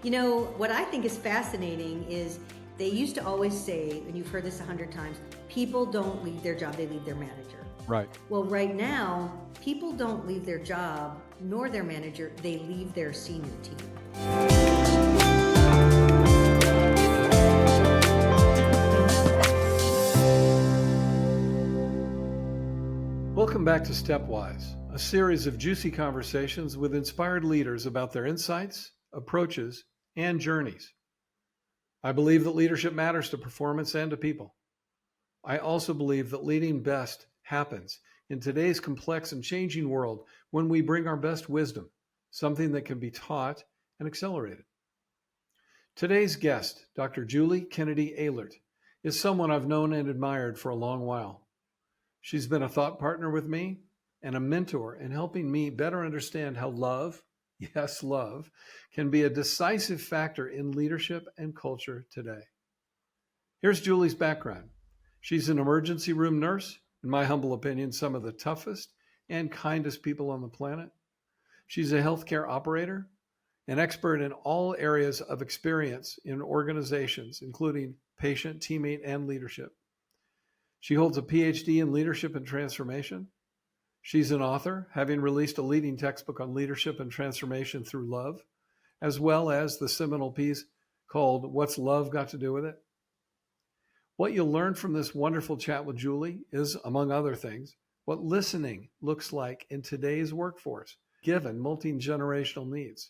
What I think is fascinating is they used to always say, and you've heard this 100 times, people don't leave their job, they leave their manager. Right. Well, right now, people don't leave their job nor their manager, they leave their senior team. Welcome back to Stepwise, a series of juicy conversations with inspired leaders about their insights, approaches, and journeys. I believe that leadership matters to performance and to people. I also believe that leading best happens in today's complex and changing world when we bring our best wisdom, something that can be taught and accelerated. Today's guest, Dr. Julie Kennedy Oehlert, is someone I've known and admired for a long while. She's been a thought partner with me and a mentor in helping me better understand how love, yes, love, can be a decisive factor in leadership and culture today. Here's Julie's background. She's an emergency room nurse, in my humble opinion, some of the toughest and kindest people on the planet. She's a healthcare operator, an expert in all areas of experience in organizations, including patient, teammate, and leadership. She holds a PhD in leadership and transformation. She's an author, having released a leading textbook on leadership and transformation through love, as well as the seminal piece called What's Love Got to Do with It? What you'll learn from this wonderful chat with Julie is, among other things, what listening looks like in today's workforce, given multi-generational needs.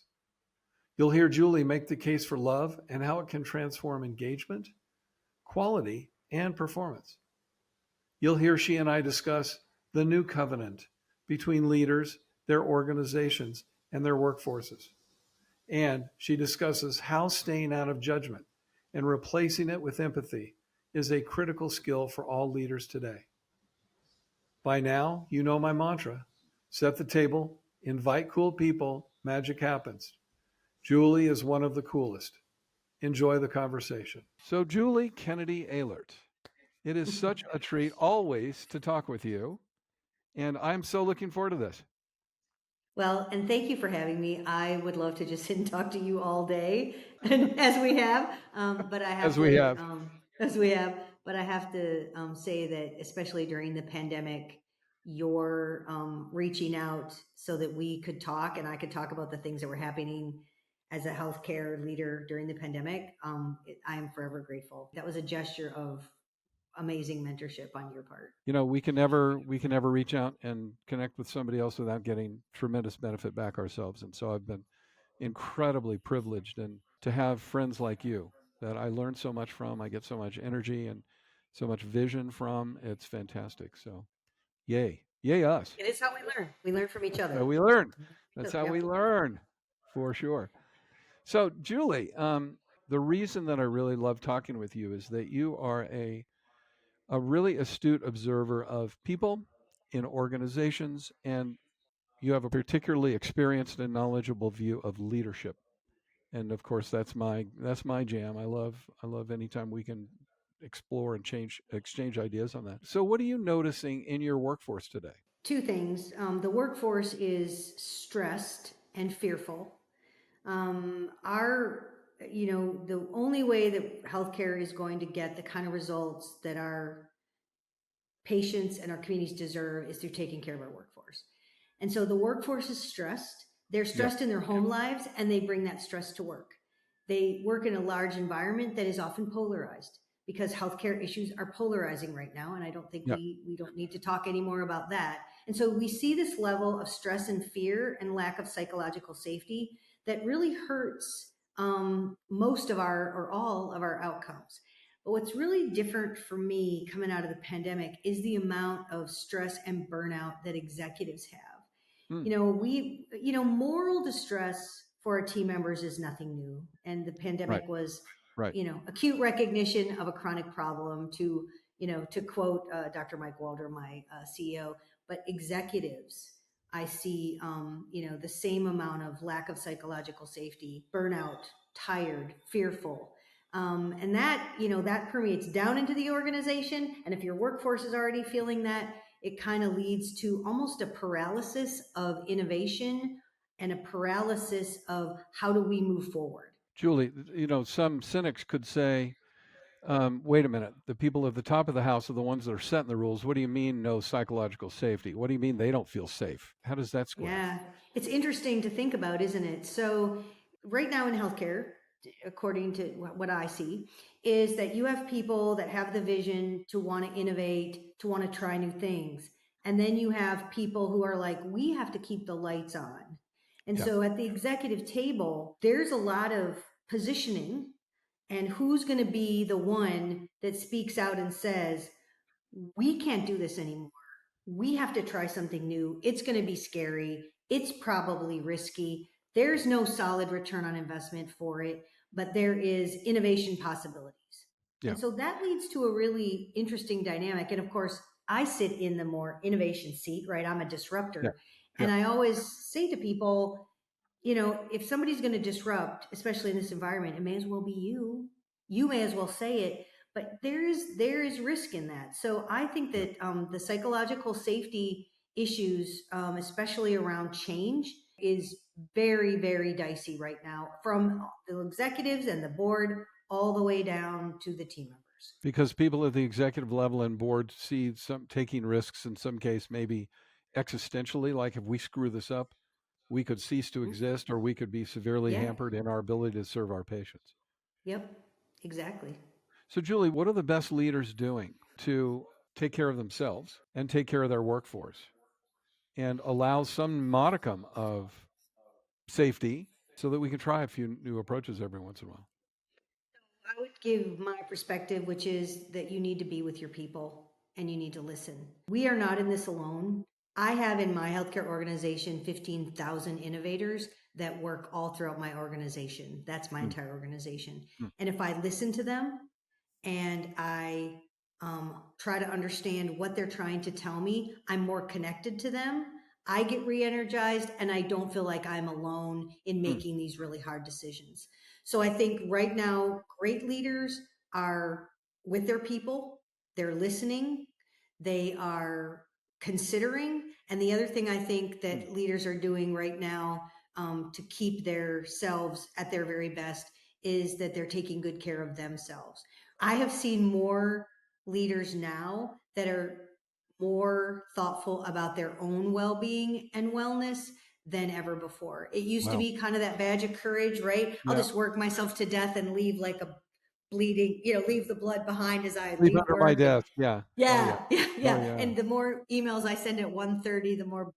You'll hear Julie make the case for love and how it can transform engagement, quality, and performance. You'll hear she and I discuss the new covenant between leaders, their organizations, and their workforces. And she discusses how staying out of judgment and replacing it with empathy is a critical skill for all leaders today. By now, you know my mantra: set the table, invite cool people, magic happens. Julie is one of the coolest. Enjoy the conversation. So, Julie Kennedy Oehlert, it is such a treat always to talk with you, and I'm so looking forward to this. Well, and thank you for having me. I would love to just sit and talk to you all day, and as we have. But I have But I have to say that, especially during the pandemic, you're reaching out so that we could talk, and I could talk about the things that were happening as a healthcare leader during the pandemic. I am forever grateful. That was a gesture of amazing mentorship on your part. You know, we can never reach out and connect with somebody else without getting tremendous benefit back ourselves. And so I've been incredibly privileged and to have friends like you that I learn so much from. I get so much energy and so much vision from. It's fantastic. So yay us. It is how we learn. We learn from each other. That's how we learn. That's how we learn, for sure. So Julie, the reason that I really love talking with you is that you are a really astute observer of people in organizations, and you have a particularly experienced and knowledgeable view of leadership. And of course, that's my jam. I love anytime we can explore and exchange ideas on that. So, what are you noticing in your workforce today? Two things. The workforce is stressed and fearful. The only way that healthcare is going to get the kind of results that our patients and our communities deserve is through taking care of our workforce. And so the workforce is stressed. They're stressed in their home lives, and they bring that stress to work. They work in a large environment that is often polarized, because healthcare issues are polarizing right now. And I don't think we don't need to talk anymore about that. And so we see this level of stress and fear and lack of psychological safety that really hurts most of or all of our outcomes. But what's really different for me coming out of the pandemic is the amount of stress and burnout that executives have. Moral distress for our team members is nothing new. And the pandemic was, acute recognition of a chronic problem to quote Dr. Mike Walder, my CEO. But executives, I see, the same amount of lack of psychological safety, burnout, tired, fearful. And that permeates down into the organization. And if your workforce is already feeling that, it kind of leads to almost a paralysis of innovation and a paralysis of how do we move forward. Julie, some cynics could say, wait a minute, the people at the top of the house are the ones that are setting the rules. What do you mean no psychological safety? What do you mean they don't feel safe? How does that square? Yeah, it's interesting to think about, isn't it? So, right now in healthcare, according to what I see, is that you have people that have the vision to want to innovate, to want to try new things. And then you have people who are like, we have to keep the lights on. And Yeah. so at the executive table, there's a lot of positioning and who's going to be the one that speaks out and says, we can't do this anymore. We have to try something new. It's going to be scary. It's probably risky. There's no solid return on investment for it, but there is innovation possibilities. Yeah. And so that leads to a really interesting dynamic. And of course, I sit in the more innovation seat, right? I'm a Yeah. disruptor. Yeah. And I always say to people, if somebody's going to disrupt, especially in this environment, it may as well be you. You may as well say it, but there is risk in that. So I think Yeah. that the psychological safety issues, especially around change, is very, very dicey right now, from the executives and the board all the way down to the team members. Because people at the executive level and board see some taking risks in some case, maybe existentially, like if we screw this up, we could cease to Mhm. exist or we could be severely Yeah. hampered in our ability to serve our patients. Yep. Exactly. So, Julie, what are the best leaders doing to take care of themselves and take care of their workforce and allow some modicum of safety so that we can try a few new approaches every once in a while? I would give my perspective, which is that you need to be with your people and you need to listen. We are not in this alone. I have in my healthcare organization 15,000 innovators that work all throughout my organization. That's my Mm, entire organization. mm, And if I listen to them and I try to understand what they're trying to tell me, I'm more connected to them. I get re energized and I don't feel like I'm alone in mm. making these really hard decisions. So I think right now, great leaders are with their people, they're listening, they are considering. And the other thing I think Mm. that leaders are doing right now to keep themselves at their very best is that they're taking good care of themselves. I have seen more leaders now that are more thoughtful about their own well-being and wellness than ever before. It used to Wow. be kind of that badge of courage, right? I'll Yeah. just work myself to death and leave like a bleeding, leave the blood behind as I Sleep leave under my work. And desk. Yeah. Oh, yeah. yeah, yeah, Oh, yeah. yeah. And the more emails I send at 1:30, the more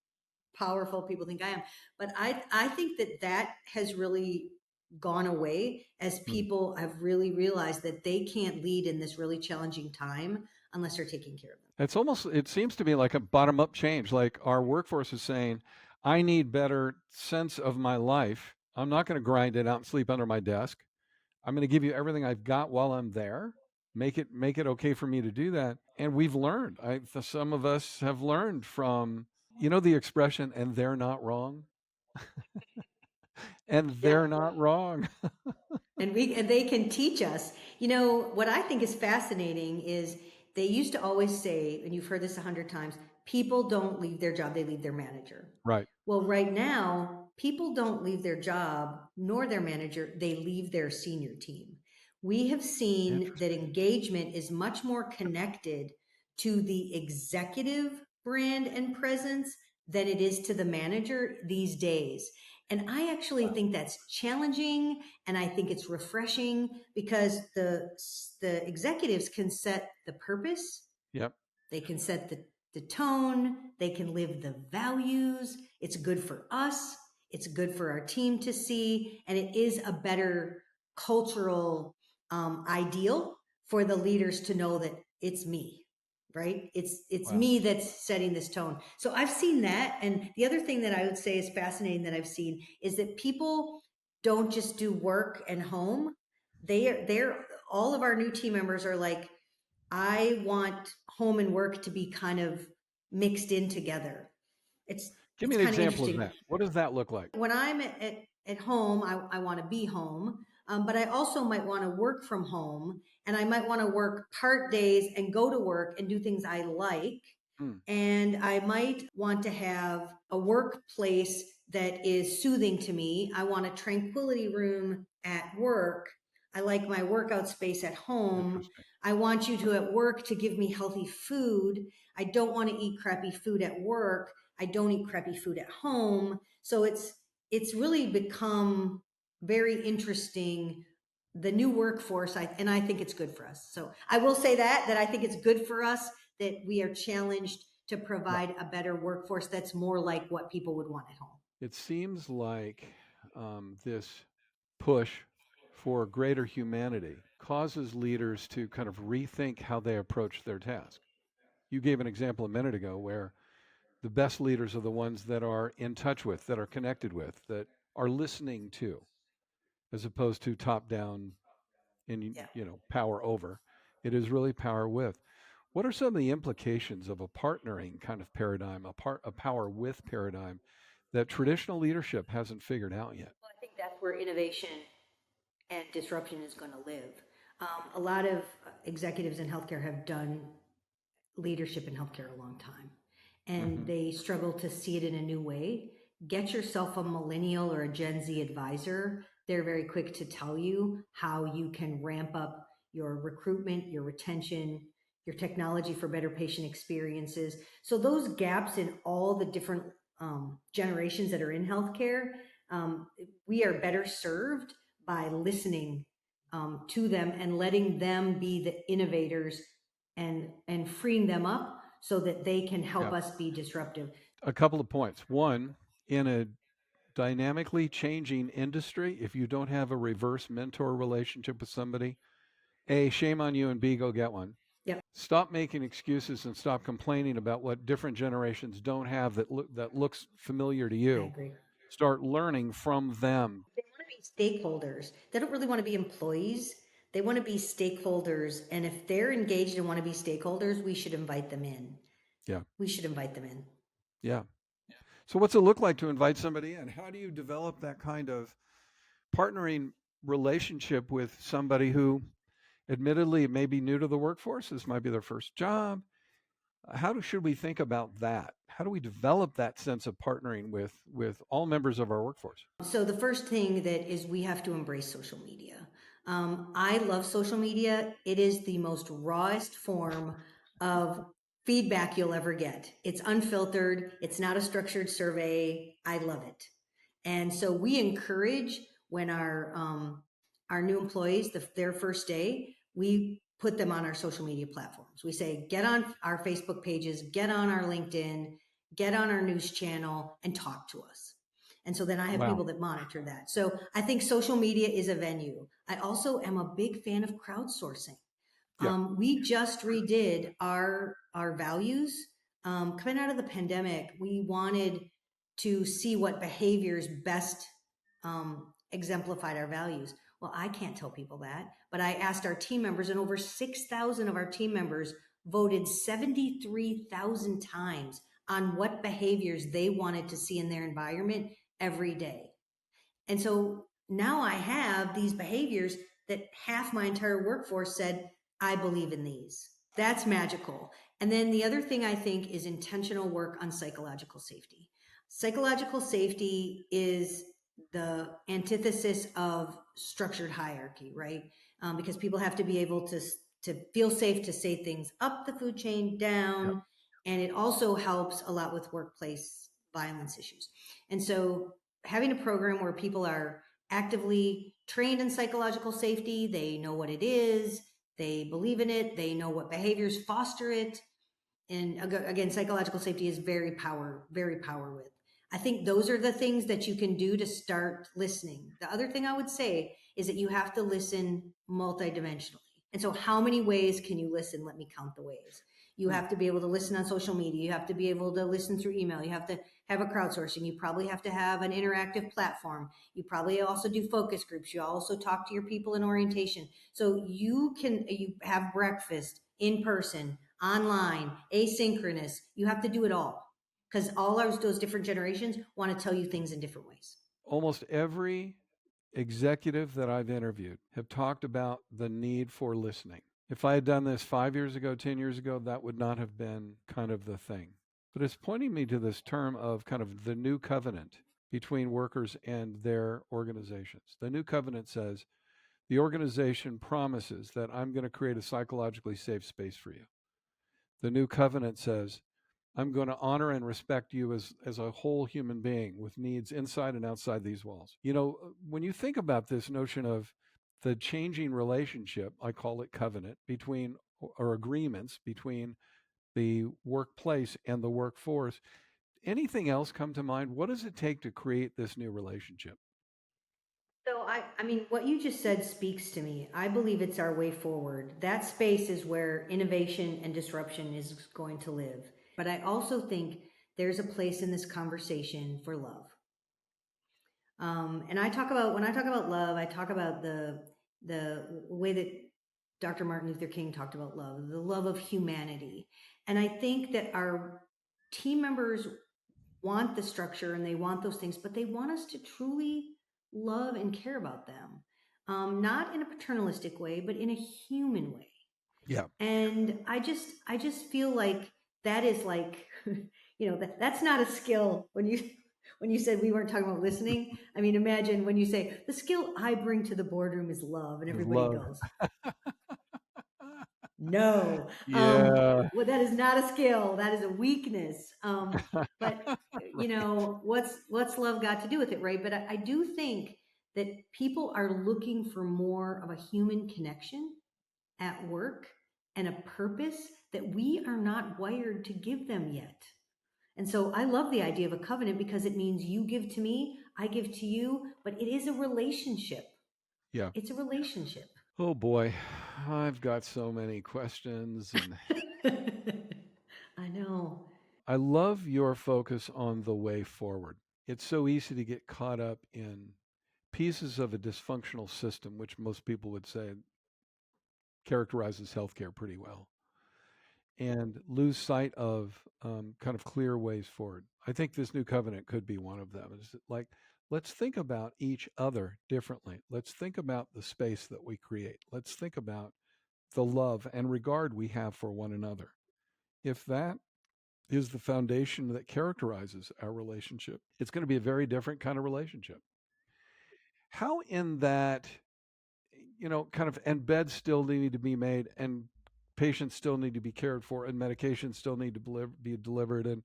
powerful people think I am. But I think that has really gone away as Mm. people have really realized that they can't lead in this really challenging time unless they're taking care of them. It seems to me like a bottom up change. Like our workforce is saying, I need better sense of my life. I'm not going to grind it out and sleep under my desk. I'm going to give you everything I've got while I'm there. Make it okay for me to do that. And we've learned. Some of us have learned from, the expression, and they're not wrong. And Yeah. they're not wrong. And they can teach us. What I think is fascinating is they used to always say, and you've heard this 100 times, people don't leave their job, they leave their manager. Right. Well, right now, people don't leave their job nor their manager, they leave their senior team. We have seen that Interesting. engagement is much more connected to the executive brand and presence than it is to the manager these days. And I actually Wow. think that's challenging and I think it's refreshing because the executives can set the purpose, Yep. they can set the tone, they can live the values. It's good for us, it's good for our team to see, and it is a better cultural ideal for the leaders to know that it's me, right? It's Wow. me that's setting this tone. So I've seen that. And the other thing that I would say is fascinating that I've seen is that people don't just do work and home. They're all of our new team members are like, I want home and work to be kind of mixed in together. It's Give me it's an kind of example of interesting. that. What does that look like? When I'm at home, I want to be home, but I also might want to work from home, and I might want to work part days and go to work and do things I like. Mm. And I might want to have a workplace that is soothing to me. I want a tranquility room at work. I like my workout space at home. I want you to at work to give me healthy food. I don't want to eat crappy food at work. I don't eat crappy food at home. So it's really become very interesting, the new workforce, and I think it's good for us. So I will say that I think it's good for us that we are challenged to provide a better workforce that's more like what people would want at home. It seems like this push for greater humanity causes leaders to kind of rethink how they approach their task. You gave an example a minute ago where the best leaders are the ones that are in touch with, that are connected with, that are listening to, as opposed to top down and Yeah. power over. It is really power with. What are some of the implications of a partnering kind of paradigm, a power with paradigm that traditional leadership hasn't figured out yet? Well, I think that's where innovation and disruption is going to live. A lot of executives in healthcare have done leadership in healthcare a long time, and they struggle to see it in a new way. Get yourself a millennial or a Gen Z advisor. They're very quick to tell you how you can ramp up your recruitment, your retention, your technology for better patient experiences. So those gaps in all the different generations that are in healthcare, we are better served by listening to them and letting them be the innovators and freeing them up so that they can help us be disruptive. A couple of points. One, in a dynamically changing industry, if you don't have a reverse mentor relationship with somebody, A, shame on you, and B, go get one. Yep. Stop making excuses and stop complaining about what different generations don't have that looks familiar to I you. agree. Start learning from them. They want to be stakeholders. They don't really want to be employees. They want to be stakeholders. And if they're engaged and want to be stakeholders, we should invite them in. Yeah. We should invite them in. Yeah. So what's it look like to invite somebody in? How do you develop that kind of partnering relationship with somebody who admittedly may be new to the workforce? This might be their first job. Should we think about that? How do we develop that sense of partnering with all members of our workforce? So the first thing that is, we have to embrace social media. I love social media. It is the most rawest form of feedback you'll ever get. It's unfiltered. It's not a structured survey. I love it. And so we encourage, when our new employees, their first day, we put them on our social media platforms. We say, get on our Facebook pages, get on our LinkedIn, get on our news channel, and talk to us. And so then I have people that monitor that. So I think social media is a venue. I also am a big fan of crowdsourcing. We just redid our values. Coming out of the pandemic, we wanted to see what behaviors best exemplified our values. Well, I can't tell people that, but I asked our team members, and over 6,000 of our team members voted 73,000 times on what behaviors they wanted to see in their environment every day. And so now I have these behaviors that half my entire workforce said, I believe in these. That's magical. And then the other thing I think is intentional work on psychological safety. Psychological safety is the antithesis of structured hierarchy, right? Because people have to be able to feel safe to say things up the food chain, down, and it also helps a lot with workplace violence issues. And so having a program where people are actively trained in psychological safety, they know what it is, they believe in it, they know what behaviors foster it. And again, psychological safety is very power with. I think those are the things that you can do to start listening. The other thing I would say is that you have to listen multidimensionally. And so how many ways can you listen? Let me count the ways. You have to be able to listen on social media. You have to be able to listen through email. You have to have a crowdsourcing. You probably have to have an interactive platform. You probably also do focus groups. You also talk to your people in orientation. So you have breakfast in person, online, asynchronous. You have to do it all, because all those different generations want to tell you things in different ways. Almost every executive that I've interviewed have talked about the need for listening. If I had done this 5 years ago, 10 years ago, that would not have been kind of the thing. But it's pointing me to this term of kind of the new covenant. between workers and their organizations. The new covenant says the organization promises that I'm going to create a psychologically safe space for you. The new covenant says I'm going to honor and respect you as a whole human being with needs inside and outside these walls. You know, when you think about this notion of the changing relationship, I call it covenant, between or agreements between the workplace and the workforce, anything else come to mind? What does it take to create this new relationship? So I mean, what you just said speaks to me. I believe it's our way forward. That space is where innovation and disruption is going to live. But I also think there's a place in this conversation for love. And when I talk about love, I talk about the way that Dr. Martin Luther King talked about love, the love of humanity. And I think that our team members want the structure and they want those things, but they want us to truly love and care about them. Not in a paternalistic way, but in a human way. Yeah. And I just feel like that is like, that's not a skill. When you said we weren't talking about listening, I mean, imagine when you say the skill I bring to the boardroom is love, and everybody Love. goes, no. Yeah. Well, that is not a skill. That is a weakness. But Right. what's love got to do with it, right? But I do think that people are looking for more of a human connection at work and a purpose that we are not wired to give them yet. And so I love the idea of a covenant because it means you give to me, I give to you, but it is a relationship. Yeah. It's a relationship. Oh boy, I've got so many questions, and I know. I love your focus on the way forward. It's so easy to get caught up in pieces of a dysfunctional system, which most people would say characterizes healthcare pretty well, and lose sight of kind of clear ways forward. I think this new covenant could be one of them. Is like, let's think about each other differently. Let's think about the space that we create. Let's think about the love and regard we have for one another. If that is the foundation that characterizes our relationship, it's going to be a very different kind of relationship. How in that, kind of, and beds still need to be made, and patients still need to be cared for, and medications still need to be delivered. And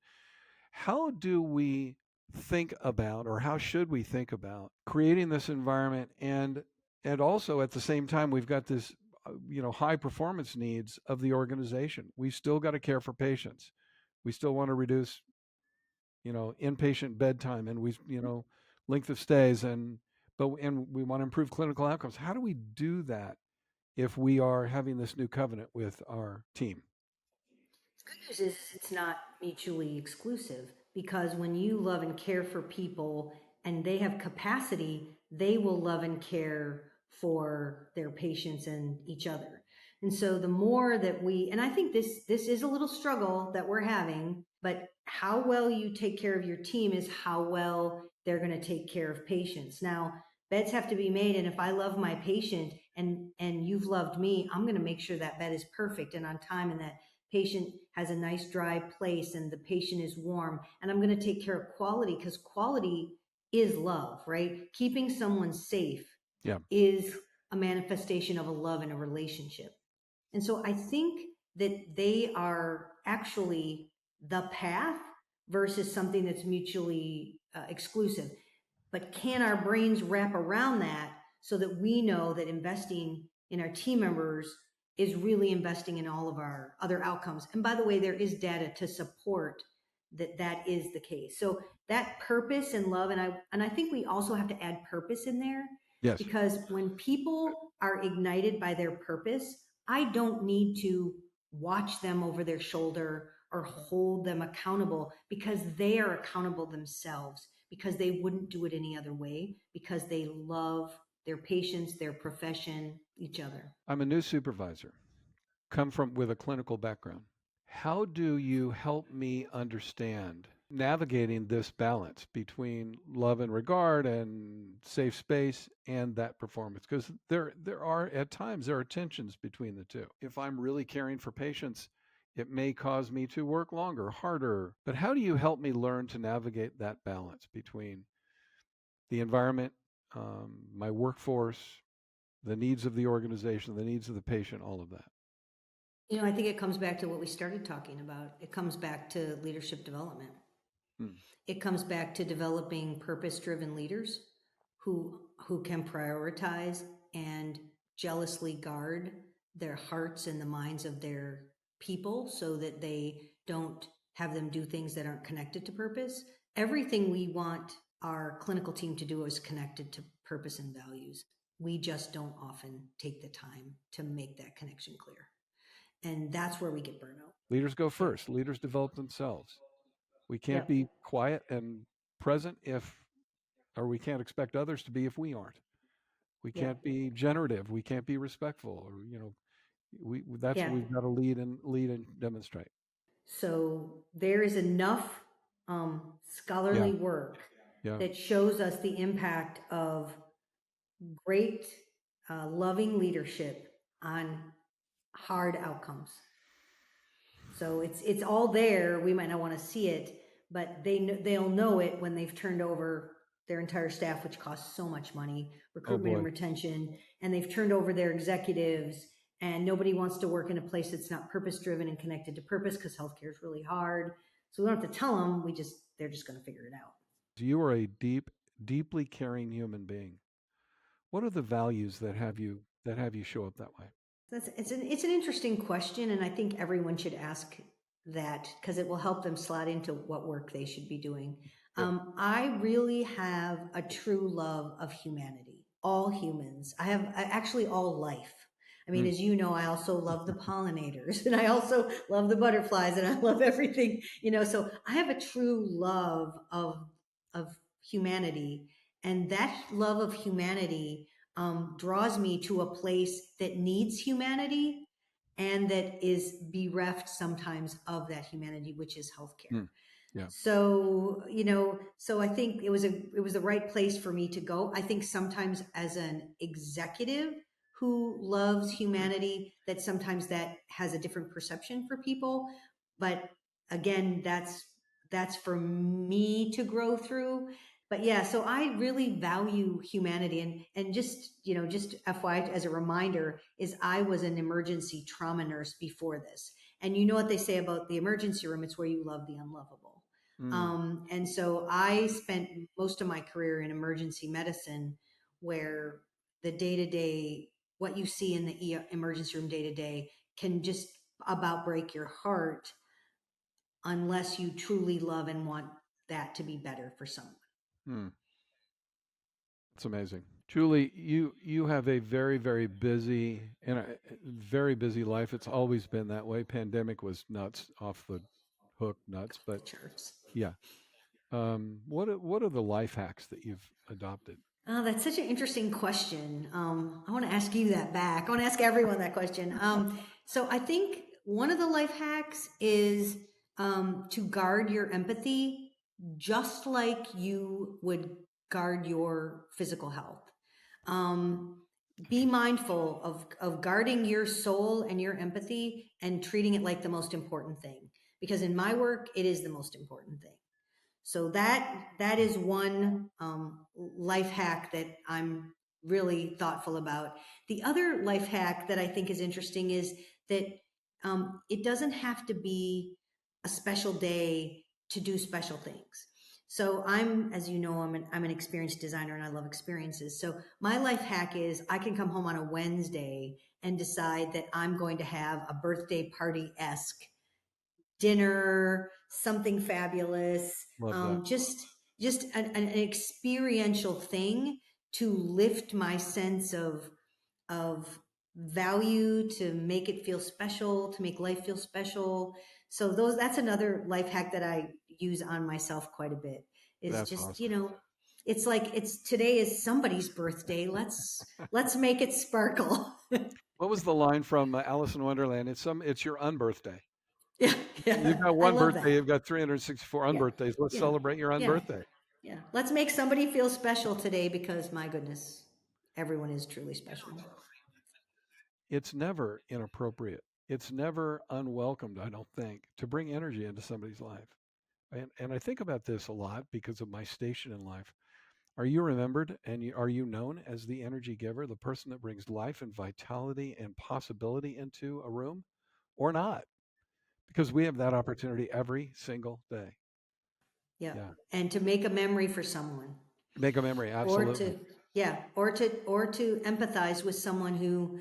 how do we think about, or how should we think about creating this environment, and also at the same time we've got this high performance needs of the organization. We still got to care for patients. We still want to reduce inpatient bedtime, and length of stays, and we want to improve clinical outcomes. How do we do that if we are having this new covenant with our team? The good news is it's not mutually exclusive because when you love and care for people and they have capacity, they will love and care for their patients and each other. And so the more that and I think this is a little struggle that we're having, but how well you take care of your team is how well they're going to take care of patients. Now, beds have to be made, and if I love my patient and you've loved me, I'm going to make sure that bed is perfect and on time, and that patient has a nice dry place and the patient is warm, and I'm going to take care of quality because quality is love, right? Keeping someone safe Yeah. is a manifestation of a love in a relationship. And so I think that they are actually the path versus something that's mutually exclusive. But can our brains wrap around that so that we know that investing in our team members is really investing in all of our other outcomes? And by the way, there is data to support that that is the case. So that purpose and love, and I think we also have to add purpose in there, Yes. because when people are ignited by their purpose, I don't need to watch them over their shoulder or hold them accountable, because they are accountable themselves, because they wouldn't do it any other way, because they love their patients, their profession, each other. I'm a new supervisor, come from with a clinical background. How do you help me understand navigating this balance between love and regard and safe space and that performance? Because there are at times there are tensions between the two. If I'm really caring for patients, it may cause me to work longer, harder. But how do you help me learn to navigate that balance between the environment, my workforce, the needs of the organization, the needs of the patient, all of that. I think it comes back to what we started talking about. It comes back to leadership development. Hmm. It comes back to developing purpose-driven leaders who can prioritize and jealously guard their hearts and the minds of their people so that they don't have them do things that aren't connected to purpose. Everything we want our clinical team to do is connected to purpose and values. We just don't often take the time to make that connection clear. And that's where we get burnout. Leaders go first. Leaders develop themselves. We can't Yep. be quiet and present or we can't expect others to be if we aren't. We Yep. can't be generative. We can't be respectful. Or that's Yeah. what we've got to lead and demonstrate. So there is enough scholarly work that shows us the impact of great, loving leadership on hard outcomes. So it's all there. We might not want to see it, but they'll know it when they've turned over their entire staff, which costs so much money, recruitment and retention, and they've turned over their executives, and nobody wants to work in a place that's not purpose driven and connected to purpose because healthcare is really hard. So we don't have to tell them. They're just going to figure it out. You are a deeply caring human being. What are the values that have you show up that way? It's an interesting question, and I think everyone should ask that because it will help them slot into what work they should be doing. I really have a true love of humanity, all humans. Actually all life. I mean, as you know, I also love the pollinators, and I also love the butterflies, and I love everything. So I have a true love of humanity, and that love of humanity draws me to a place that needs humanity and that is bereft sometimes of that humanity, which is healthcare. Yeah. So, so I think it was the right place for me to go. I think sometimes as an executive who loves humanity, that sometimes that has a different perception for people. But again, that's for me to grow through. But yeah, so I really value humanity, and just FYI as a reminder is I was an emergency trauma nurse before this. And you know what they say about the emergency room, it's where you love the unlovable. And so I spent most of my career in emergency medicine, where the day-to-day, what you see in the emergency room day-to-day can just about break your heart unless you truly love and want that to be better for someone. It's amazing. Julie, you have a very, very busy life. It's always been that way. Pandemic was nuts, off the hook nuts, but yeah. What are the life hacks that you've adopted? Oh, that's such an interesting question. I want to ask you that back. I want to ask everyone that question. So I think one of the life hacks is to guard your empathy just like you would guard your physical health. Be mindful of guarding your soul and your empathy and treating it like the most important thing. Because in my work, it is the most important thing. So that is one life hack that I'm really thoughtful about. The other life hack that I think is interesting is that it doesn't have to be a special day to do special things. So as you know, I'm an experienced designer and I love experiences. So my life hack is I can come home on a Wednesday and decide that I'm going to have a birthday party-esque dinner, something fabulous, just an experiential thing to lift my sense of value, to make it feel special, to make life feel special. So that's another life hack that I use on myself quite a bit. Is just awesome. It's like today is somebody's birthday. Let's make it sparkle. What was the line from Alice in Wonderland? It's your unbirthday. Yeah. You've got one birthday. That. You've got 364 unbirthdays. Let's celebrate your unbirthday. Yeah. Let's make somebody feel special today because, my goodness, everyone is truly special. It's never inappropriate. It's never unwelcomed, I don't think, to bring energy into somebody's life. And I think about this a lot because of my station in life. Are you remembered and are you known as the energy giver, the person that brings life and vitality and possibility into a room, or not? Because we have that opportunity every single day. Yeah. Yeah. And to make a memory for someone, Make a memory. or Absolutely. to, yeah, or to empathize with someone who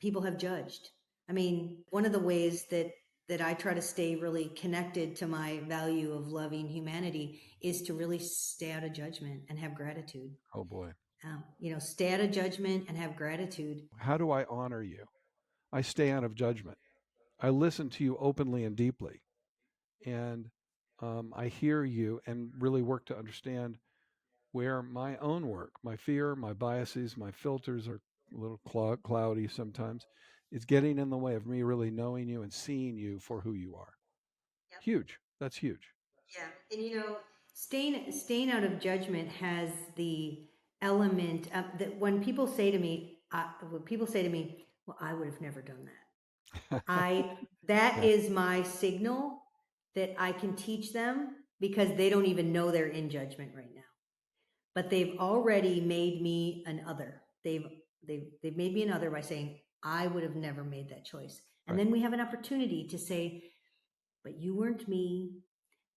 people have judged. I mean, one of the ways that I try to stay really connected to my value of loving humanity is to really stay out of judgment and have gratitude. Oh boy. Stay out of judgment and have gratitude. How do I honor you? I stay out of judgment. I listen to you openly and deeply. And I hear you and really work to understand where my own work, my fear, my biases, my filters are a little cloudy sometimes, is getting in the way of me really knowing you and seeing you for who you are. Yep. Huge. That's huge. Yeah. And staying out of judgment has the element of that when people say to me, well, I would have never done that. That Yeah. is my signal that I can teach them because they don't even know they're in judgment right now. But they've already made me an other. They've made me an other by saying, I would have never made that choice. And Right. then we have an opportunity to say, but you weren't me,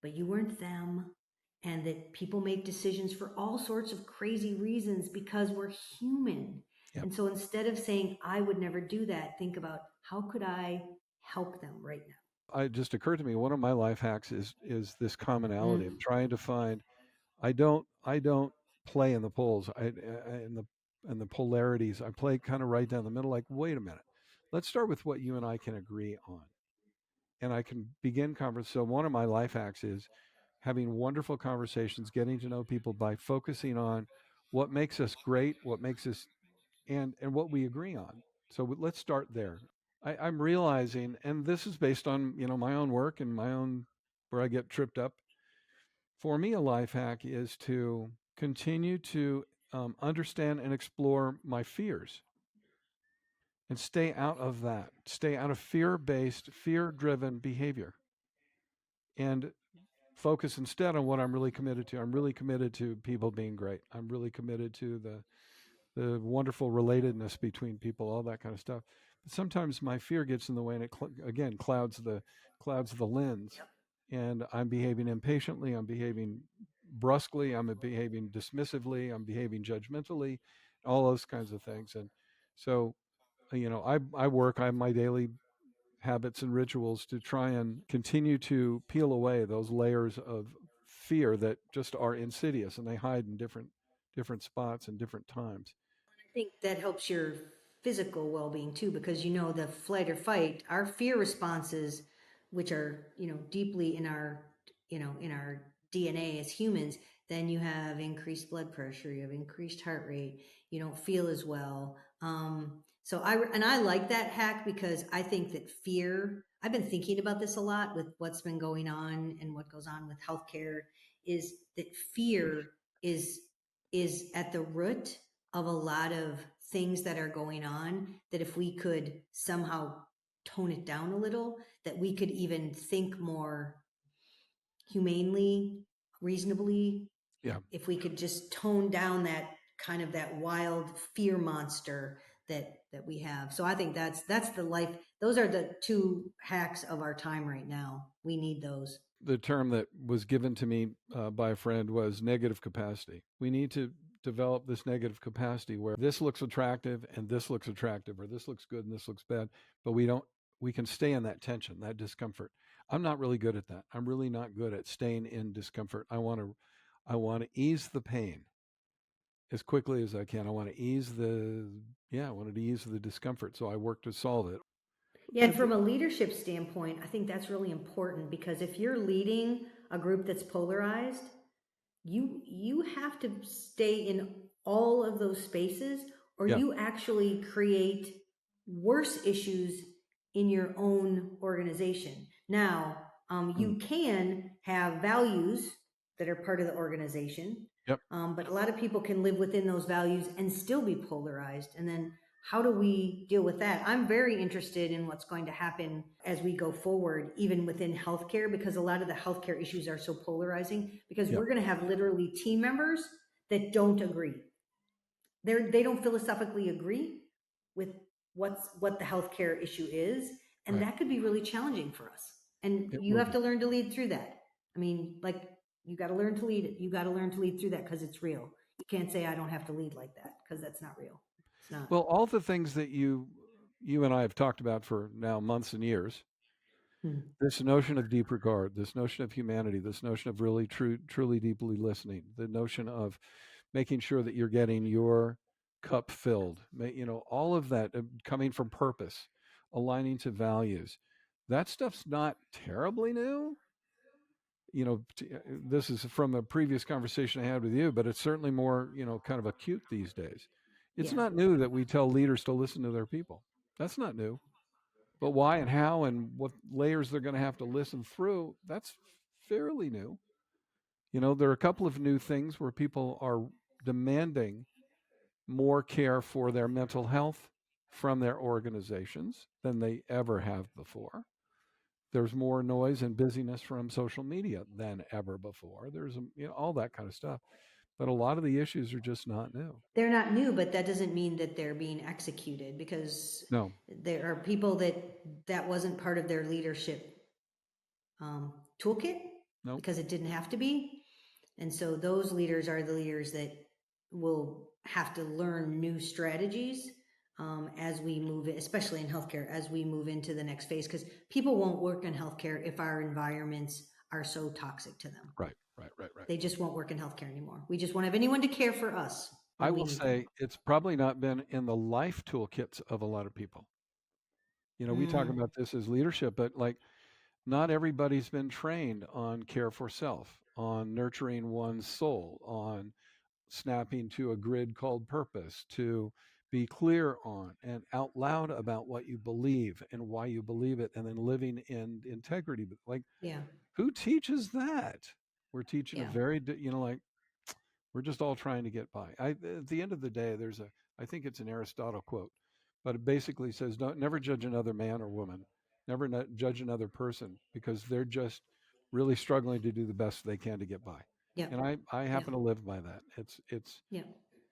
but you weren't them. And that people make decisions for all sorts of crazy reasons because we're human. Yep. And so instead of saying, I would never do that, think about how could I help them right now? It just occurred to me one of my life hacks is this commonality. I'm Mm. trying to find. I don't play in the poles. In the polarities. I play kind of right down the middle. Like, wait a minute. Let's start with what you and I can agree on, and I can begin conversation. So one of my life hacks is having wonderful conversations, getting to know people by focusing on what makes us great, what makes us and what we agree on. So let's start there. I'm realizing, and this is based on my own work and my own where I get tripped up. For me, a life hack is to continue to understand and explore my fears and stay out of that, stay out of fear-based, fear-driven behavior, and focus instead on what I'm really committed to. I'm really committed to people being great. I'm really committed to the wonderful relatedness between people, all that kind of stuff. But sometimes my fear gets in the way, and it again clouds the lens, and I'm behaving impatiently. I'm behaving brusquely. I'm behaving dismissively. I'm behaving judgmentally, all those kinds of things. And so, I work. I have my daily habits and rituals to try and continue to peel away those layers of fear that just are insidious and they hide in different spots and different times. I think that helps your physical well-being too, because the flight or fight, our fear responses, which are deeply in our DNA as humans. Then you have increased blood pressure, you have increased heart rate, you don't feel as well. So I like that hack because I think that fear. I've been thinking about this a lot with what's been going on and what goes on with healthcare. Is that fear is at the root of a lot of things that are going on, that if we could somehow tone it down a little, that we could even think more humanely, reasonably, Yeah. if we could just tone down that kind of that wild fear monster that we have. So I think that's the life. Those are the two hacks of our time right now. We need those. The term that was given to me by a friend was negative capacity. We need to develop this negative capacity where this looks attractive and this looks attractive, or this looks good and this looks bad, but we can stay in that tension, that discomfort. I'm not really good at that. I'm really not good at staying in discomfort. I want to ease the pain as quickly as I can. I want to ease I wanted to ease the discomfort, so I work to solve it. Yeah, and from a leadership standpoint, I think that's really important because if you're leading a group that's polarized, you have to stay in all of those spaces, or Yeah. you actually create worse issues in your own organization. Now, you can have values that are part of the organization, Yep. but a lot of people can live within those values and still be polarized. And then how do we deal with that? I'm very interested in what's going to happen as we go forward, even within healthcare, because a lot of the healthcare issues are so polarizing, because Yep. we're going to have literally team members that don't agree. They don't philosophically agree with what the healthcare issue is, and Right. that could be really challenging for us. And It you will have be. to learn to lead through that. I mean, like, you got to learn to lead it. You got to learn to lead through that because it's real. You can't say I don't have to lead like that because that's not real. It's not. Well, all the things that you and I have talked about for now months and years, Hmm. this notion of deep regard, this notion of humanity, this notion of really truly deeply listening, the notion of making sure that you're getting your cup filled, all of that coming from purpose, aligning to values. That stuff's not terribly new. This is from a previous conversation I had with you, but it's certainly more, kind of acute these days. It's Yeah. not new that we tell leaders to listen to their people. That's not new. But why and how and what layers they're going to have to listen through, that's fairly new. There are a couple of new things where people are demanding more care for their mental health from their organizations than they ever have before. There's more noise and busyness from social media than ever before. There's all that kind of stuff. But a lot of the issues are just not new. They're not new, but that doesn't mean that they're being executed, because No, there are people that wasn't part of their leadership toolkit, no. because it didn't have to be. And so those leaders are the leaders that will have to learn new strategies as we move, especially in healthcare, as we move into the next phase, because people won't work in healthcare if our environments are so toxic to them. Right. They just won't work in healthcare anymore. We just won't have anyone to care for us I when we will need them. say it's probably not been in the life toolkits of a lot of people. We talk Mm, about this as leadership, but like not everybody's been trained on care for self, on nurturing one's soul, on snapping to a grid called purpose, to be clear on and out loud about what you believe and why you believe it, and then living in integrity. Like, yeah, who teaches that? We're teaching a yeah, very, like, we're just all trying to get by. At the end of the day, I think it's an Aristotle quote, but it basically says, don't never judge another man or woman, never judge another person, because they're just really struggling to do the best they can to get by. yeah, And I yeah, happen to live by that. It's yeah,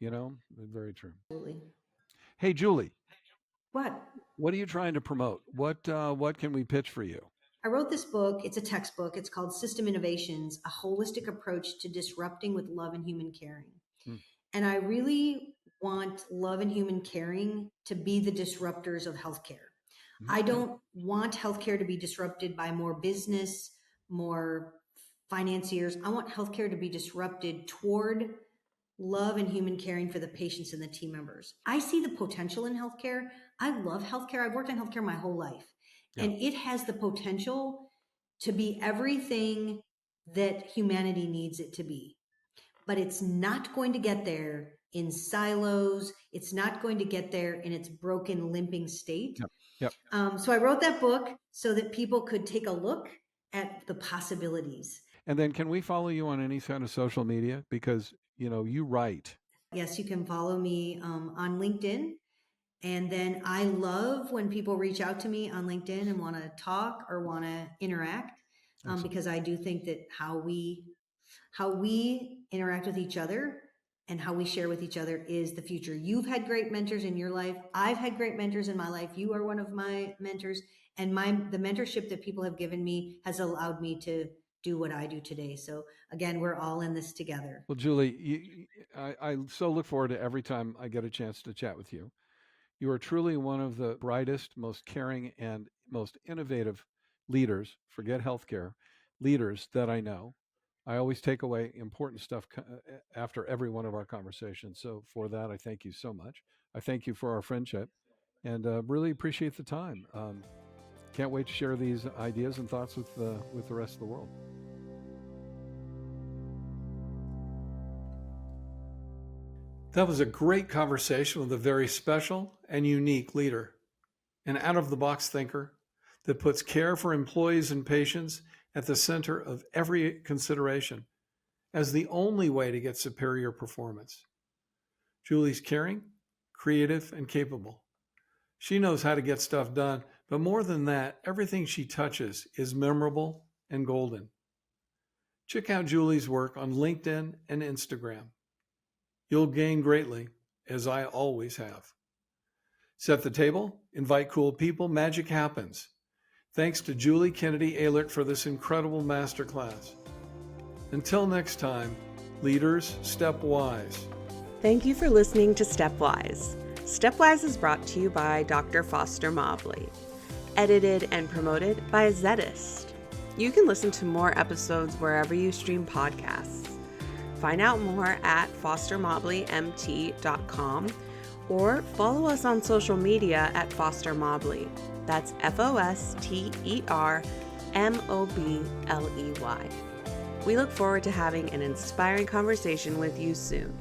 very true. absolutely. Hey, Julie, What? what are you trying to promote? What can we pitch for you? I wrote this book. It's a textbook. It's called System Innovations, a holistic approach to disrupting with love and human caring. Mm, And I really want love and human caring to be the disruptors of healthcare. I okay. don't want healthcare to be disrupted by more business, more financiers. I want healthcare to be disrupted toward love and human caring for the patients and the team members. I see the potential in healthcare. I love healthcare. I've worked in healthcare my whole life, Yeah. and it has the potential to be everything that humanity needs it to be. But it's not going to get there in silos. It's not going to get there in its broken, limping state. Yep. Yep. So I wrote that book so that people could take a look at the possibilities. And then can we follow you on any kind of social media? Because, you write. Yes, you can follow me on LinkedIn. And then I love when people reach out to me on LinkedIn and want to talk or want to interact, Excellent. because I do think that how we interact with each other and how we share with each other is the future. You've had great mentors in your life. I've had great mentors in my life. You are one of my mentors, and the mentorship that people have given me has allowed me to do what I do today. So again, we're all in this together. Well, Julie, I so look forward to every time I get a chance to chat with you. You are truly one of the brightest, most caring, and most innovative leaders, forget healthcare, leaders that I know. I always take away important stuff after every one of our conversations. So for that, I thank you so much. I thank you for our friendship, and really appreciate the time. Can't wait to share these ideas and thoughts with the rest of the world. That was a great conversation with a very special and unique leader, an out of the box thinker that puts care for employees and patients at the center of every consideration as the only way to get superior performance. Julie's caring, creative, and capable. She knows how to get stuff done, but more than that, everything she touches is memorable and golden. Check out Julie's work on LinkedIn and Instagram. You'll gain greatly, as I always have. Set the table, invite cool people, magic happens. Thanks to Julie Kennedy Oehlert for this incredible masterclass. Until next time, leaders, step wise. Thank you for listening to Stepwise. Stepwise is brought to you by Dr. Foster Mobley. Edited and promoted by Zetist. You can listen to more episodes wherever you stream podcasts. Find out more at fostermobleymt.com or follow us on social media at Foster Mobley. That's FOSTERMOBLEY. We look forward to having an inspiring conversation with you soon.